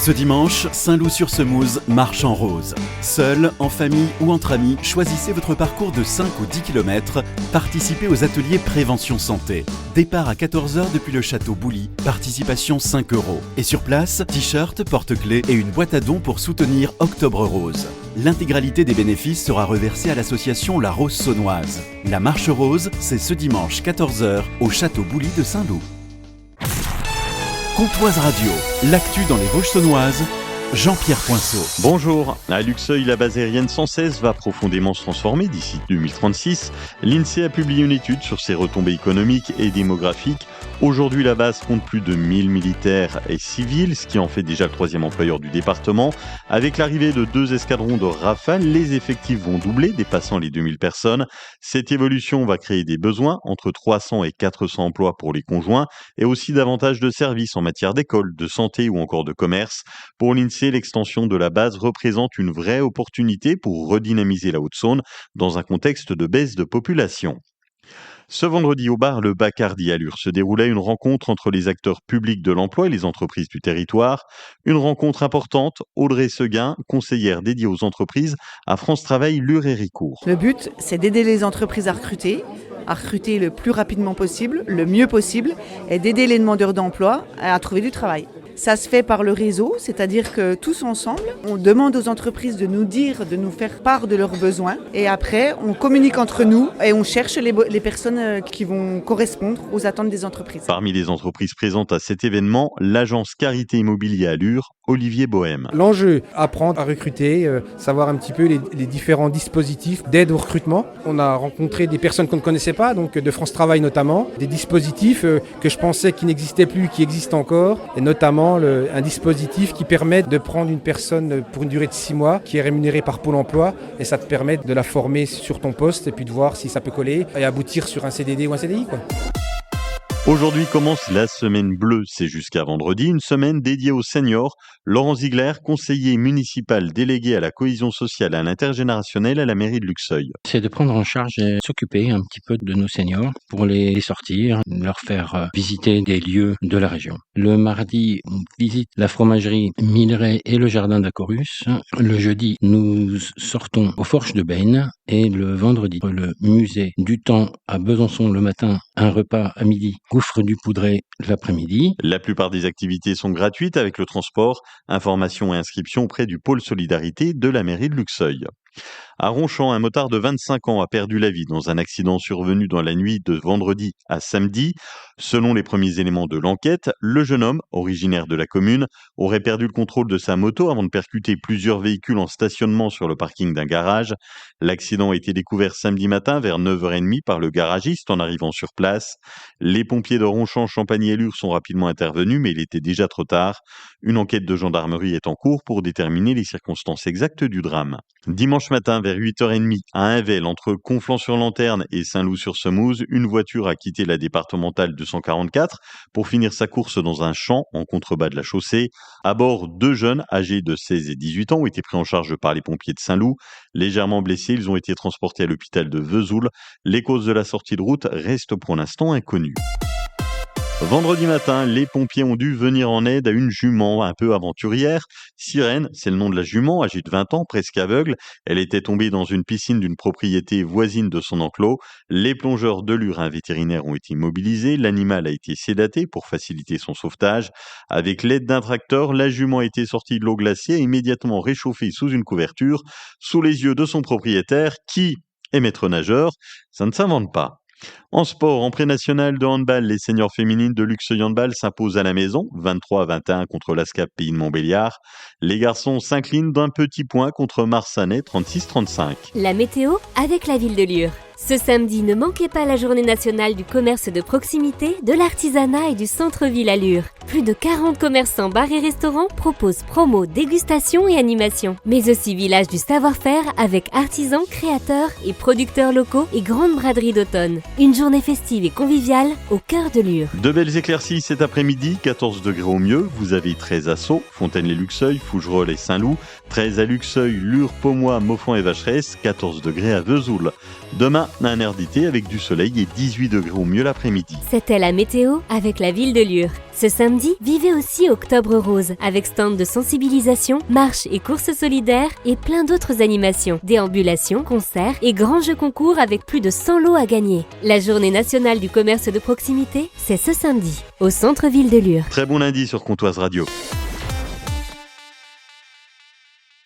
Ce dimanche, Saint-Loup-sur-Semouse marche en rose. Seul, en famille ou entre amis, choisissez votre parcours de 5 ou 10 km. Participez aux ateliers Prévention Santé. Départ à 14h depuis le château Bouly. Participation 5 €. Et sur place, t-shirt, porte-clés et une boîte à dons pour soutenir Octobre Rose. L'intégralité des bénéfices sera reversée à l'association La Rose Saunoise. La marche rose, c'est ce dimanche 14h au château Bouly de Saint-Loup. Comtoise Radio, l'actu dans les Vosges saunoises, Jean-Pierre Poinceau. Bonjour. À Luxeuil, la base aérienne 116 va profondément se transformer d'ici 2036. L'INSEE a publié une étude sur ses retombées économiques et démographiques. Aujourd'hui, la base compte plus de 1000 militaires et civils, ce qui en fait déjà le 3e employeur du département. Avec l'arrivée de 2 escadrons de Rafale, les effectifs vont doubler, dépassant les 2000 personnes. Cette évolution va créer des besoins, entre 300 et 400 emplois pour les conjoints, et aussi davantage de services en matière d'école, de santé ou encore de commerce. Pour l'INSEE, l'extension de la base représente une vraie opportunité pour redynamiser la Haute-Saône dans un contexte de baisse de population. Ce vendredi au bar Le Bacardi à Lure se déroulait une rencontre entre les acteurs publics de l'emploi et les entreprises du territoire. Une rencontre importante. Audrey Seguin, conseillère dédiée aux entreprises à France Travail Lure et Ricourt. Le but, c'est d'aider les entreprises à recruter le plus rapidement possible, le mieux possible, et d'aider les demandeurs d'emploi à trouver du travail. Ça se fait par le réseau, c'est-à-dire que tous ensemble, on demande aux entreprises de nous faire part de leurs besoins. Et après, on communique entre nous et on cherche les personnes qui vont correspondre aux attentes des entreprises. Parmi les entreprises présentes à cet événement, l'agence Carité Immobilier à Lure, Olivier Bohème. L'enjeu, apprendre à recruter, savoir un petit peu les différents dispositifs d'aide au recrutement. On a rencontré des personnes qu'on ne connaissait pas, donc de France Travail notamment, des dispositifs que je pensais qui n'existaient plus, qui existent encore, et notamment un dispositif qui permet de prendre une personne pour une durée de 6 mois, qui est rémunérée par Pôle emploi, et ça te permet de la former sur ton poste et puis de voir si ça peut coller et aboutir sur un CDD ou un CDI, quoi. Aujourd'hui commence la semaine bleue, c'est jusqu'à vendredi, une semaine dédiée aux seniors. Laurent Ziegler, conseiller municipal délégué à la cohésion sociale et à l'intergénérationnel à la mairie de Luxeuil. C'est de prendre en charge et s'occuper un petit peu de nos seniors pour les sortir, leur faire visiter des lieux de la région. Le mardi, on visite la fromagerie Milleret et le jardin d'Acorus. Le jeudi, nous sortons aux Forges de Beyne et le vendredi, le musée du temps à Besançon le matin, un repas à midi, Gouffre du Poudré l'après-midi. La plupart des activités sont gratuites avec le transport, information et inscription auprès du pôle solidarité de la mairie de Luxeuil. À Ronchamp, un motard de 25 ans a perdu la vie dans un accident survenu dans la nuit de vendredi à samedi. Selon les premiers éléments de l'enquête, le jeune homme, originaire de la commune, aurait perdu le contrôle de sa moto avant de percuter plusieurs véhicules en stationnement sur le parking d'un garage. L'accident a été découvert samedi matin vers 9h30 par le garagiste en arrivant sur place. Les pompiers de Ronchamp, Champagny et Lure sont rapidement intervenus, mais il était déjà trop tard. Une enquête de gendarmerie est en cours pour déterminer les circonstances exactes du drame. Dimanche matin, vers 8h30, à Invel, entre Conflans-sur-Lanterne et Saint-Loup-sur-Semouse, une voiture a quitté la départementale 244 pour finir sa course dans un champ en contrebas de la chaussée. À bord, 2 jeunes âgés de 16 et 18 ans ont été pris en charge par les pompiers de Saint-Loup. Légèrement blessés, ils ont été transportés à l'hôpital de Vesoul. Les causes de la sortie de route restent pour l'instant inconnues. Vendredi matin, les pompiers ont dû venir en aide à une jument un peu aventurière. Sirène, c'est le nom de la jument, âgée de 20 ans, presque aveugle. Elle était tombée dans une piscine d'une propriété voisine de son enclos. Les plongeurs de Lure, un vétérinaire, ont été mobilisés. L'animal a été sédaté pour faciliter son sauvetage. Avec l'aide d'un tracteur, la jument a été sortie de l'eau glacée et immédiatement réchauffée sous une couverture, sous les yeux de son propriétaire, qui est maître nageur. Ça ne s'invente pas. En sport, en pré-national de handball, les seniors féminines de Luxeuil Handball s'imposent à la maison, 23-21 contre l'ASCAP Pays de Montbéliard. Les garçons s'inclinent d'un petit point contre Marsanais, 36-35. La météo avec la ville de Lure. Ce samedi, ne manquez pas la journée nationale du commerce de proximité, de l'artisanat et du centre-ville à Lure. Plus de 40 commerçants, bars et restaurants proposent promos, dégustations et animations. Mais aussi village du savoir-faire avec artisans, créateurs et producteurs locaux et grande braderie d'automne. Une journée festive et conviviale au cœur de Lure. De belles éclaircies cet après-midi, 14 degrés au mieux. Vous avez 13 à Sceaux, Fontaine-les-Luxeuil, Fougerolles et Saint-Loup. 13 à Luxeuil, Lure, Pomois, Moffan et Vacheresse. 14 degrés à Vesoul. Demain, demain, un air d'été avec du soleil et 18 degrés au mieux l'après-midi. C'était la météo avec la ville de Lure. Ce samedi, vivez aussi Octobre Rose avec stand de sensibilisation, marches et courses solidaires et plein d'autres animations, déambulations, concerts et grands jeux concours avec plus de 100 lots à gagner. La journée nationale du commerce de proximité, c'est ce samedi, au centre-ville de Lure. Très bon lundi sur Comtoise Radio.